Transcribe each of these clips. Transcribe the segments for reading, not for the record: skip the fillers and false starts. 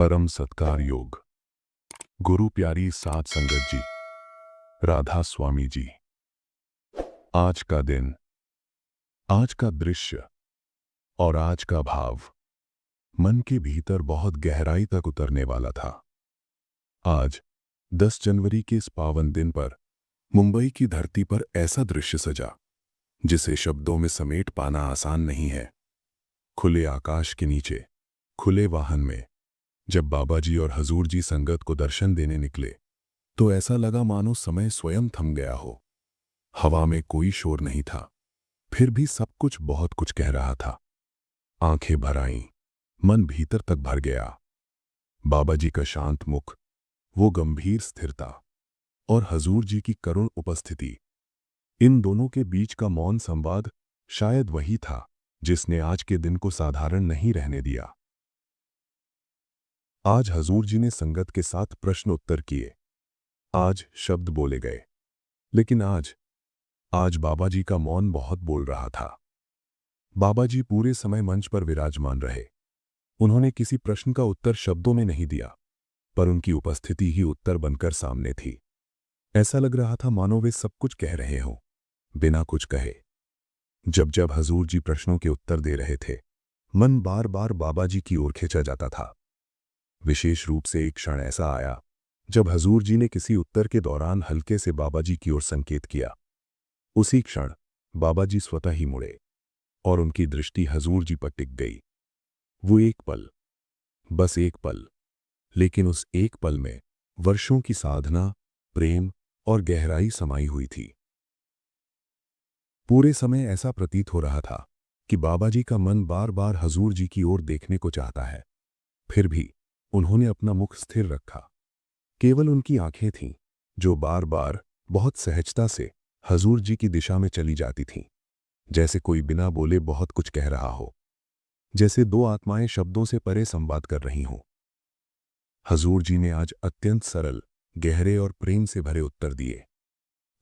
परम सत्कार योग। गुरु प्यारी साध संगत जी, राधा स्वामी जी। आज का दिन, आज का दृश्य और आज का भाव मन के भीतर बहुत गहराई तक उतरने वाला था। आज 10 जनवरी के इस पावन दिन पर मुंबई की धरती पर ऐसा दृश्य सजा जिसे शब्दों में समेट पाना आसान नहीं है। खुले आकाश के नीचे, खुले वाहन में जब बाबा जी और हजूर जी संगत को दर्शन देने निकले तो ऐसा लगा मानो समय स्वयं थम गया हो। हवा में कोई शोर नहीं था, फिर भी सब कुछ बहुत कुछ कह रहा था। आंखें भर आईं, मन भीतर तक भर गया। बाबा जी का शांत मुख, वो गंभीर स्थिरता और हजूर जी की करुण उपस्थिति, इन दोनों के बीच का मौन संवाद शायद वही था जिसने आज के दिन को साधारण नहीं रहने दिया। आज हजूर जी ने संगत के साथ प्रश्न उत्तर किए, आज शब्द बोले गए, लेकिन आज बाबा जी का मौन बहुत बोल रहा था। बाबा जी पूरे समय मंच पर विराजमान रहे। उन्होंने किसी प्रश्न का उत्तर शब्दों में नहीं दिया, पर उनकी उपस्थिति ही उत्तर बनकर सामने थी। ऐसा लग रहा था मानो वे सब कुछ कह रहे हों, बिना कुछ कहे। जब जब हजूर जी प्रश्नों के उत्तर दे रहे थे, मन बार बार बाबा जी की ओर खींचा जाता था। विशेष रूप से एक क्षण ऐसा आया जब हजूर जी ने किसी उत्तर के दौरान हल्के से बाबा जी की ओर संकेत किया। उसी क्षण बाबा जी स्वतः ही मुड़े और उनकी दृष्टि हजूर जी पर टिक गई। वो एक पल, बस एक पल, लेकिन उस एक पल में वर्षों की साधना, प्रेम और गहराई समाई हुई थी। पूरे समय ऐसा प्रतीत हो रहा था कि बाबा जी का मन बार बार हजूर जी की ओर देखने को चाहता है। फिर भी उन्होंने अपना मुख स्थिर रखा। केवल उनकी आंखें थीं जो बार बार बहुत सहजता से हजूर जी की दिशा में चली जाती थीं, जैसे कोई बिना बोले बहुत कुछ कह रहा हो, जैसे दो आत्माएं शब्दों से परे संवाद कर रही हों। हजूर जी ने आज अत्यंत सरल, गहरे और प्रेम से भरे उत्तर दिए।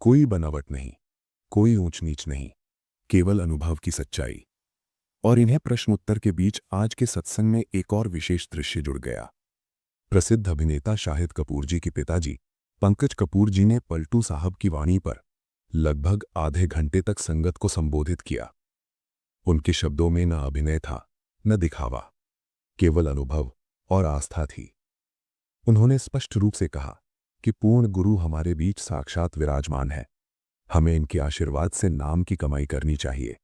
कोई बनावट नहीं, कोई ऊंच नीच नहीं, केवल अनुभव की सच्चाई। और इन्हें प्रश्न उत्तर के बीच आज के सत्संग में एक और विशेष दृश्य जुड़ गया। प्रसिद्ध अभिनेता शाहिद कपूर जी के पिताजी पंकज कपूर जी ने पलटू साहब की वाणी पर लगभग आधे घंटे तक संगत को संबोधित किया। उनके शब्दों में न अभिनय था, न दिखावा, केवल अनुभव और आस्था थी। उन्होंने स्पष्ट रूप से कहा कि पूर्ण गुरु हमारे बीच साक्षात विराजमान है। हमें इनके आशीर्वाद से नाम की कमाई करनी चाहिए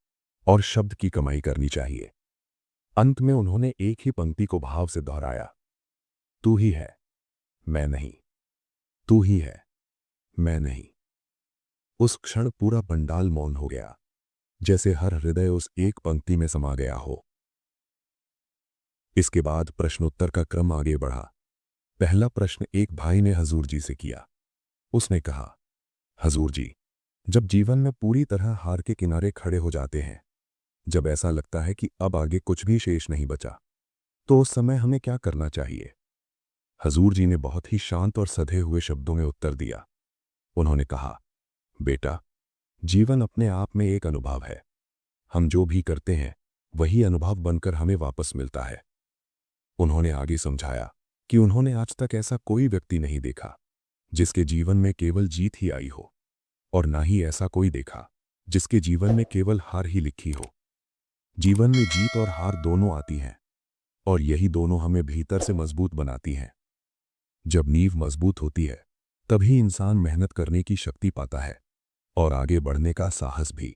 और शब्द की कमाई करनी चाहिए। अंत में उन्होंने एक ही पंक्ति को भाव से दोहराया, तू ही है, मैं नहीं। तू ही है, मैं नहीं। उस क्षण पूरा पंडाल मौन हो गया, जैसे हर हृदय उस एक पंक्ति में समा गया हो। इसके बाद प्रश्नोत्तर का क्रम आगे बढ़ा। पहला प्रश्न एक भाई ने हजूर जी से किया। उसने कहा, हजूर जी, जब जीवन में पूरी तरह हार के किनारे खड़े हो जाते हैं, जब ऐसा लगता है कि अब आगे कुछ भी शेष नहीं बचा, तो उस समय हमें क्या करना चाहिए? हजूर जी ने बहुत ही शांत और सधे हुए शब्दों में उत्तर दिया। उन्होंने कहा, बेटा, जीवन अपने आप में एक अनुभव है। हम जो भी करते हैं वही अनुभव बनकर हमें वापस मिलता है। उन्होंने आगे समझाया कि उन्होंने आज तक ऐसा कोई व्यक्ति नहीं देखा जिसके जीवन में केवल जीत ही आई हो, और ना ही ऐसा कोई देखा जिसके जीवन में केवल हार ही लिखी हो। जीवन में जीत और हार दोनों आती हैं, और यही दोनों हमें भीतर से मजबूत बनाती हैं। जब नींव मजबूत होती है तभी इंसान मेहनत करने की शक्ति पाता है और आगे बढ़ने का साहस भी।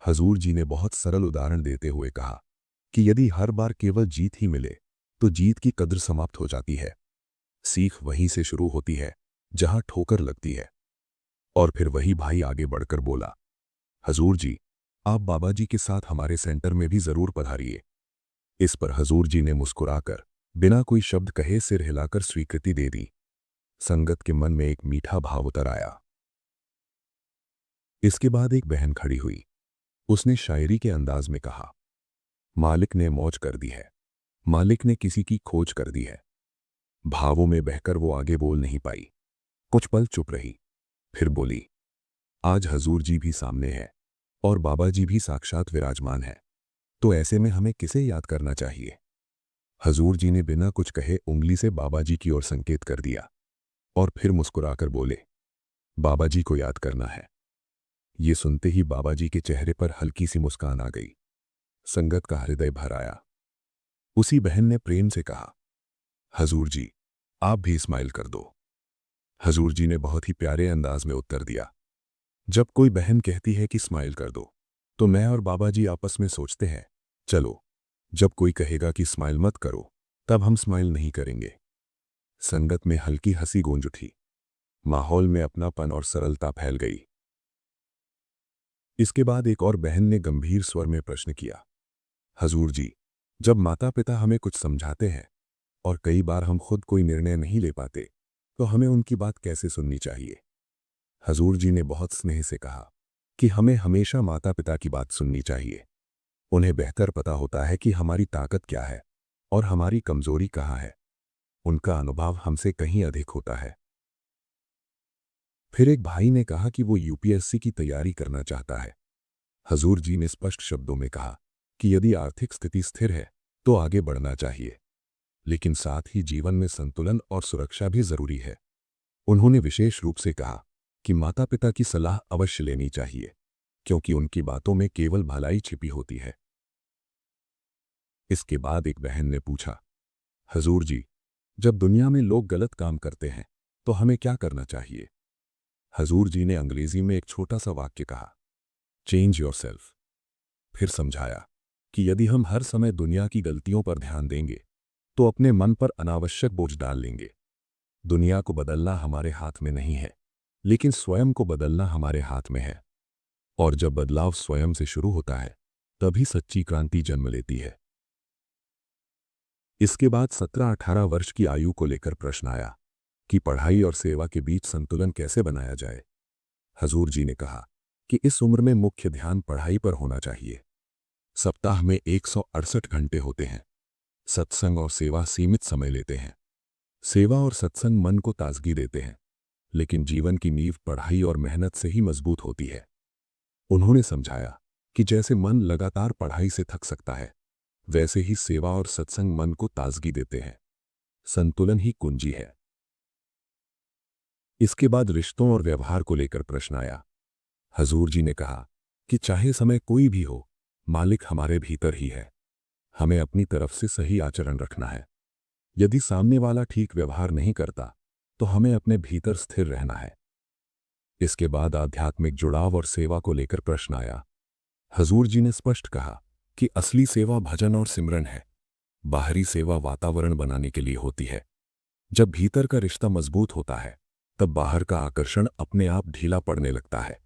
हजूर जी ने बहुत सरल उदाहरण देते हुए कहा कि यदि हर बार केवल जीत ही मिले तो जीत की कद्र समाप्त हो जाती है। सीख वहीं से शुरू होती है जहां ठोकर लगती है। और फिर वही भाई आगे बढ़कर बोला, हजूर जी, आप बाबा जी के साथ हमारे सेंटर में भी जरूर पधारिए। इस पर हजूर जी ने मुस्कुराकर बिना कोई शब्द कहे सिर हिलाकर स्वीकृति दे दी। संगत के मन में एक मीठा भाव उतर आया। इसके बाद एक बहन खड़ी हुई। उसने शायरी के अंदाज में कहा, मालिक ने मौज कर दी है, मालिक ने किसी की खोज कर दी है। भावों में बहकर वो आगे बोल नहीं पाई। कुछ पल चुप रही, फिर बोली, आज हजूर जी भी सामने है और बाबा जी भी साक्षात विराजमान है, तो ऐसे में हमें किसे याद करना चाहिए? हजूर जी ने बिना कुछ कहे उंगली से बाबा जी की ओर संकेत कर दिया और फिर मुस्कुराकर बोले, बाबा जी को याद करना है। ये सुनते ही बाबा जी के चेहरे पर हल्की सी मुस्कान आ गई। संगत का हृदय भर आया। उसी बहन ने प्रेम से कहा, हजूर जी, आप भी स्माइल कर दो। हजूर जी ने बहुत ही प्यारे अंदाज में उत्तर दिया, जब कोई बहन कहती है कि स्माइल कर दो, तो मैं और बाबा जी आपस में सोचते हैं, चलो, जब कोई कहेगा कि स्माइल मत करो, तब हम स्माइल नहीं करेंगे। संगत में हल्की हंसी गूंज उठी। माहौल में अपनापन और सरलता फैल गई। इसके बाद एक और बहन ने गंभीर स्वर में प्रश्न किया, हजूर जी, जब माता पिता हमें कुछ समझाते हैं और कई बार हम खुद कोई निर्णय नहीं ले पाते, तो हमें उनकी बात कैसे सुननी चाहिए? हजूर जी ने बहुत स्नेह से कहा कि हमें हमेशा माता पिता की बात सुननी चाहिए। उन्हें बेहतर पता होता है कि हमारी ताकत क्या है और हमारी कमजोरी कहाँ है। उनका अनुभव हमसे कहीं अधिक होता है। फिर एक भाई ने कहा कि वो यूपीएससी की तैयारी करना चाहता है। हजूर जी ने स्पष्ट शब्दों में कहा कि यदि आर्थिक स्थिति स्थिर है तो आगे बढ़ना चाहिए, लेकिन साथ ही जीवन में संतुलन और सुरक्षा भी जरूरी है। उन्होंने विशेष रूप से कहा कि माता पिता की सलाह अवश्य लेनी चाहिए, क्योंकि उनकी बातों में केवल भलाई छिपी होती है। इसके बाद एक बहन ने पूछा, हजूर जी, जब दुनिया में लोग गलत काम करते हैं तो हमें क्या करना चाहिए? हजूर जी ने अंग्रेजी में एक छोटा सा वाक्य कहा, चेंज योरसेल्फ। फिर समझाया कि यदि हम हर समय दुनिया की गलतियों पर ध्यान देंगे तो अपने मन पर अनावश्यक बोझ डाल लेंगे। दुनिया को बदलना हमारे हाथ में नहीं है, लेकिन स्वयं को बदलना हमारे हाथ में है। और जब बदलाव स्वयं से शुरू होता है, तभी सच्ची क्रांति जन्म लेती है। इसके बाद 17-18 वर्ष की आयु को लेकर प्रश्न आया कि पढ़ाई और सेवा के बीच संतुलन कैसे बनाया जाए। हजूर जी ने कहा कि इस उम्र में मुख्य ध्यान पढ़ाई पर होना चाहिए। सप्ताह में 168 घंटे होते हैं। सत्संग और सेवा सीमित समय लेते हैं। सेवा और सत्संग मन को ताजगी देते हैं, लेकिन जीवन की नींव पढ़ाई और मेहनत से ही मजबूत होती है। उन्होंने समझाया कि जैसे मन लगातार पढ़ाई से थक सकता है, वैसे ही सेवा और सत्संग मन को ताजगी देते हैं। संतुलन ही कुंजी है। इसके बाद रिश्तों और व्यवहार को लेकर प्रश्न आया। हजूर जी ने कहा कि चाहे समय कोई भी हो, मालिक हमारे भीतर ही है। हमें अपनी तरफ से सही आचरण रखना है। यदि सामने वाला ठीक व्यवहार नहीं करता, तो हमें अपने भीतर स्थिर रहना है। इसके बाद आध्यात्मिक जुड़ाव और सेवा को लेकर प्रश्न आया। हजूर जी ने स्पष्ट कहा कि असली सेवा भजन और सिमरन है। बाहरी सेवा वातावरण बनाने के लिए होती है। जब भीतर का रिश्ता मजबूत होता है, तब बाहर का आकर्षण अपने आप ढीला पड़ने लगता है।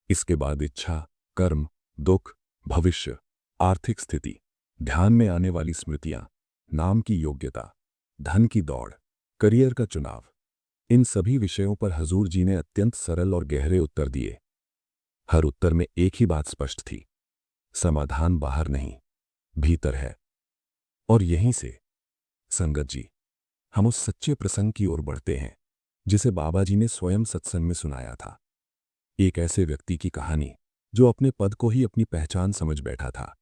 इसके बाद इच्छा, कर्म, दुख, भविष्य, आर्थिक स्थिति, ध्यान में आने वाली स्मृतियां, नाम की योग्यता, धन की दौड़, करियर का चुनाव, इन सभी विषयों पर हजूर जी ने अत्यंत सरल और गहरे उत्तर दिए। हर उत्तर में एक ही बात स्पष्ट थी, समाधान बाहर नहीं, भीतर है। और यहीं से, संगत जी, हम उस सच्चे प्रसंग की ओर बढ़ते हैं जिसे बाबा जी ने स्वयं सत्संग में सुनाया था। एक ऐसे व्यक्ति की कहानी जो अपने पद को ही अपनी पहचान समझ बैठा था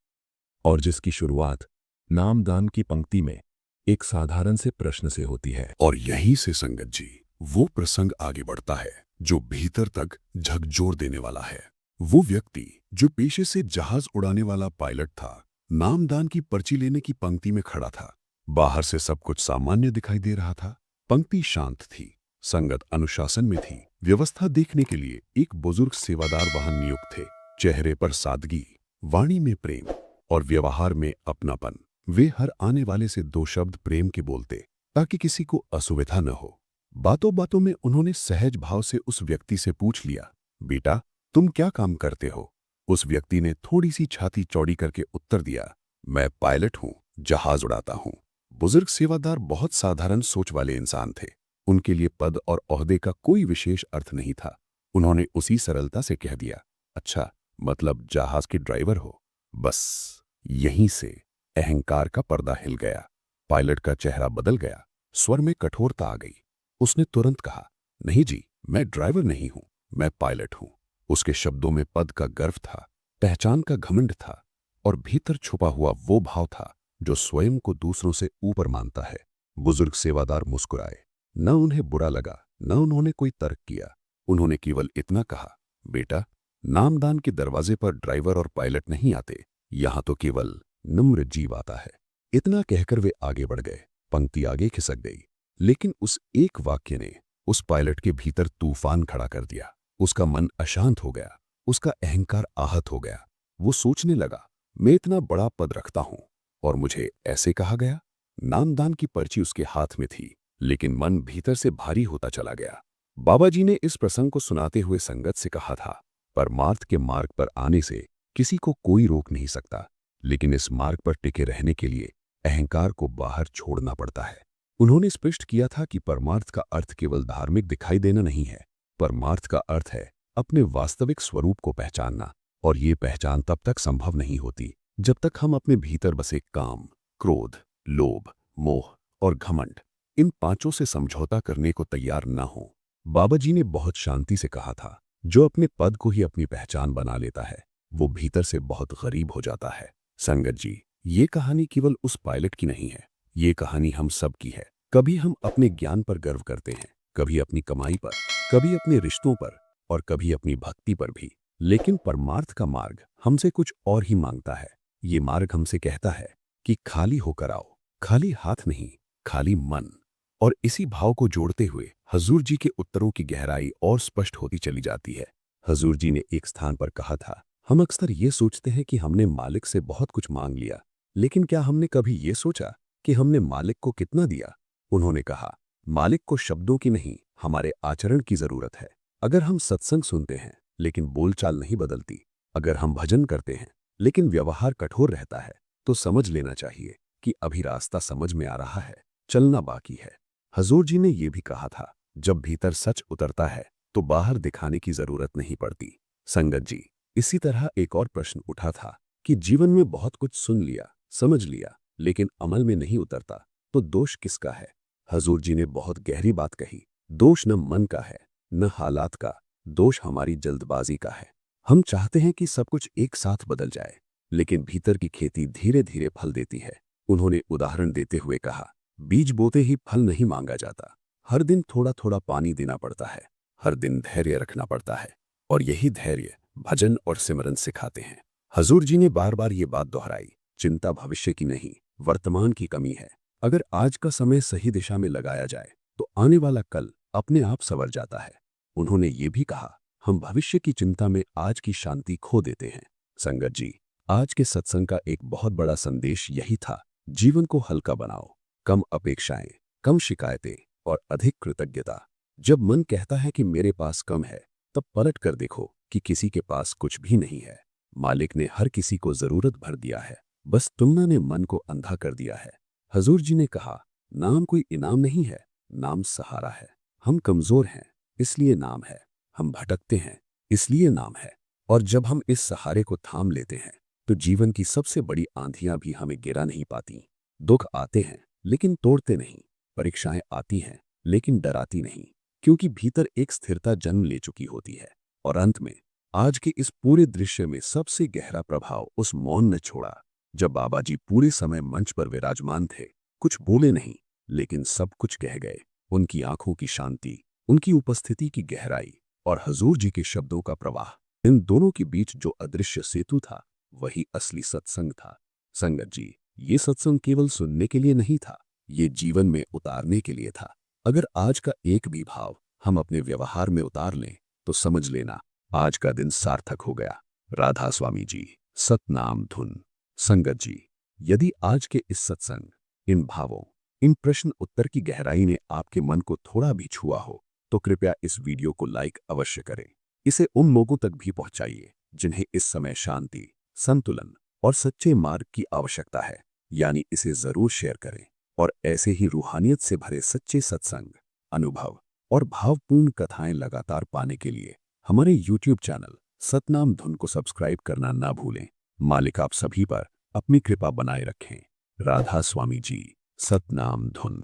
और जिसकी शुरुआत नामदान की पंक्ति में एक साधारण से प्रश्न से होती है। और यहीं से संगत जी, वो प्रसंग आगे बढ़ता है जो भीतर तक झकझोर देने वाला है। वो व्यक्ति जो पेशे से जहाज उड़ाने वाला पायलट था, नामदान की पर्ची लेने की पंक्ति में खड़ा था। बाहर से सब कुछ सामान्य दिखाई दे रहा था। पंक्ति शांत थी, संगत अनुशासन में थी। व्यवस्था देखने के लिए एक बुजुर्ग सेवादार वहां नियुक्त थे। चेहरे पर सादगी, वाणी में प्रेम और व्यवहार में अपनापन। वे हर आने वाले से 2 शब्द प्रेम के बोलते ताकि किसी को असुविधा न हो। बातों बातों में उन्होंने सहज भाव से उस व्यक्ति से पूछ लिया, बेटा तुम क्या काम करते हो? उस व्यक्ति ने थोड़ी सी छाती चौड़ी करके उत्तर दिया, मैं पायलट हूं, जहाज उड़ाता हूं। बुजुर्ग सेवादार बहुत साधारण सोच वाले इंसान थे। उनके लिए पद और ओहदे का कोई विशेष अर्थ नहीं था। उन्होंने उसी सरलता से कह दिया, अच्छा, मतलब जहाज के ड्राइवर हो। बस यहीं से अहंकार का पर्दा हिल गया। पायलट का चेहरा बदल गया, स्वर में कठोरता आ गई। उसने तुरंत कहा, नहीं जी, मैं ड्राइवर नहीं हूं, मैं पायलट हूं। उसके शब्दों में पद का गर्व था, पहचान का घमंड था और भीतर छुपा हुआ वो भाव था जो स्वयं को दूसरों से ऊपर मानता है। बुजुर्ग सेवादार मुस्कुराए। न उन्हें बुरा लगा, न उन्होंने कोई तर्क किया। उन्होंने केवल इतना कहा, बेटा, नामदान के दरवाजे पर ड्राइवर और पायलट नहीं आते, यहां तो केवल नम्र जीव आता है। इतना कहकर वे आगे बढ़ गए। पंक्ति आगे खिसक गई, लेकिन उस एक वाक्य ने उस पायलट के भीतर तूफान खड़ा कर दिया। उसका मन अशांत हो गया, उसका अहंकार आहत हो गया। वो सोचने लगा, मैं इतना बड़ा पद रखता हूं और मुझे ऐसे कहा गया। नामदान की पर्ची उसके हाथ में थी, लेकिन मन भीतर से भारी होता चला गया। बाबा जी ने इस प्रसंग को सुनाते हुए संगत से कहा था, परमार्थ के मार्ग पर आने से किसी को कोई रोक नहीं सकता, लेकिन इस मार्ग पर टिके रहने के लिए अहंकार को बाहर छोड़ना पड़ता है। उन्होंने स्पष्ट किया था कि परमार्थ का अर्थ केवल धार्मिक दिखाई देना नहीं है। परमार्थ का अर्थ है अपने वास्तविक स्वरूप को पहचानना, और ये पहचान तब तक संभव नहीं होती जब तक हम अपने भीतर बसे काम, क्रोध, लोभ, मोह और घमंड, इन पांचों से समझौता करने को तैयार न हो। बाबा जी ने बहुत शांति से कहा था, जो अपने पद को ही अपनी पहचान बना लेता है, वो भीतर से बहुत गरीब हो जाता है। संगत जी, ये कहानी केवल उस पायलट की नहीं है, ये कहानी हम सब की है। कभी हम अपने ज्ञान पर गर्व करते हैं, कभी अपनी कमाई पर, कभी अपने रिश्तों पर, और कभी अपनी भक्ति पर भी। लेकिन परमार्थ का मार्ग हमसे कुछ और ही मांगता है। ये मार्ग हमसे कहता है कि खाली होकर आओ, खाली हाथ नहीं, खाली मन। और इसी भाव को जोड़ते हुए हजूर जी के उत्तरों की गहराई और स्पष्ट होती चली जाती है। हजूर जी ने एक स्थान पर कहा था, हम अक्सर ये सोचते हैं कि हमने मालिक से बहुत कुछ मांग लिया, लेकिन क्या हमने कभी ये सोचा कि हमने मालिक को कितना दिया? उन्होंने कहा, मालिक को शब्दों की नहीं, हमारे आचरण की जरूरत है। अगर हम सत्संग सुनते हैं लेकिन बोलचाल नहीं बदलती, अगर हम भजन करते हैं लेकिन व्यवहार कठोर रहता है, तो समझ लेना चाहिए कि अभी रास्ता समझ में आ रहा है, चलना बाकी है। हजूर जी ने यह भी कहा था, जब भीतर सच उतरता है तो बाहर दिखाने की जरूरत नहीं पड़ती। संगत जी, इसी तरह एक और प्रश्न उठा था कि जीवन में बहुत कुछ सुन लिया, समझ लिया, लेकिन अमल में नहीं उतरता, तो दोष किसका है? हजूर जी ने बहुत गहरी बात कही, दोष न मन का है, न हालात का, दोष हमारी जल्दबाजी का है। हम चाहते हैं कि सब कुछ एक साथ बदल जाए, लेकिन भीतर की खेती धीरे धीरे फल देती है। उन्होंने उदाहरण देते हुए कहा, बीज बोते ही फल नहीं मांगा जाता, हर दिन थोड़ा थोड़ा पानी देना पड़ता है, हर दिन धैर्य रखना पड़ता है, और यही धैर्य भजन और सिमरन सिखाते हैं। हजूर जी ने बार बार ये बात दोहराई, चिंता भविष्य की नहीं, वर्तमान की कमी है। अगर आज का समय सही दिशा में लगाया जाए तो आने वाला कल अपने आप संवर जाता है। उन्होंने ये भी कहा, हम भविष्य की चिंता में आज की शांति खो देते हैं। संगत जी, आज के सत्संग का एक बहुत बड़ा संदेश यही था, जीवन को हल्का बनाओ, कम अपेक्षाएं, कम शिकायतें और अधिक कृतज्ञता। जब मन कहता है कि मेरे पास कम है, तब पलट कर देखो कि किसी के पास कुछ भी नहीं है। मालिक ने हर किसी को जरूरत भर दिया है, बस तुमने ने मन को अंधा कर दिया है। हजूर जी ने कहा, नाम कोई इनाम नहीं है, नाम सहारा है। हम कमजोर हैं, इसलिए नाम है। हम भटकते हैं, इसलिए नाम है। और जब हम इस सहारे को थाम लेते हैं, तो जीवन की सबसे बड़ी आंधियां भी हमें गिरा नहीं पाती। दुख आते हैं लेकिन तोड़ते नहीं, परीक्षाएं आती हैं लेकिन डराती नहीं, क्योंकि भीतर एक स्थिरता जन्म ले चुकी होती है। और अंत में आज के इस पूरे दृश्य में सबसे गहरा प्रभाव उस मौन ने छोड़ा, जब बाबा जी पूरे समय मंच पर विराजमान थे। कुछ बोले नहीं, लेकिन सब कुछ कह गए। उनकी आंखों की शांति, उनकी उपस्थिति की गहराई और हजूर जी के शब्दों का प्रवाह, इन दोनों के बीच जो अदृश्य सेतु था, वही असली सत्संग था। संगत जी, ये सत्संग केवल सुनने के लिए नहीं था, ये जीवन में उतारने के लिए था। अगर आज का एक भी भाव हम अपने व्यवहार में उतार लें, तो समझ लेना आज का दिन सार्थक हो गया। राधा स्वामी जी, सतनाम धुन। संगत जी, यदि आज के इस सत्संग, इन भावों, इन प्रश्न उत्तर की गहराई ने आपके मन को थोड़ा भी छुआ हो, तो कृपया इस वीडियो को लाइक अवश्य करें। इसे उन लोगों तक भी पहुंचाइए जिन्हें इस समय शांति, संतुलन और सच्चे मार्ग की आवश्यकता है। यानी इसे जरूर शेयर करें, और ऐसे ही रूहानियत से भरे सच्चे सत्संग, अनुभव और भावपूर्ण कथाएं लगातार पाने के लिए हमारे YouTube चैनल सतनाम धुन को सब्सक्राइब करना ना भूलें। मालिक आप सभी पर अपनी कृपा बनाए रखें। राधा स्वामी जी, सतनाम धुन।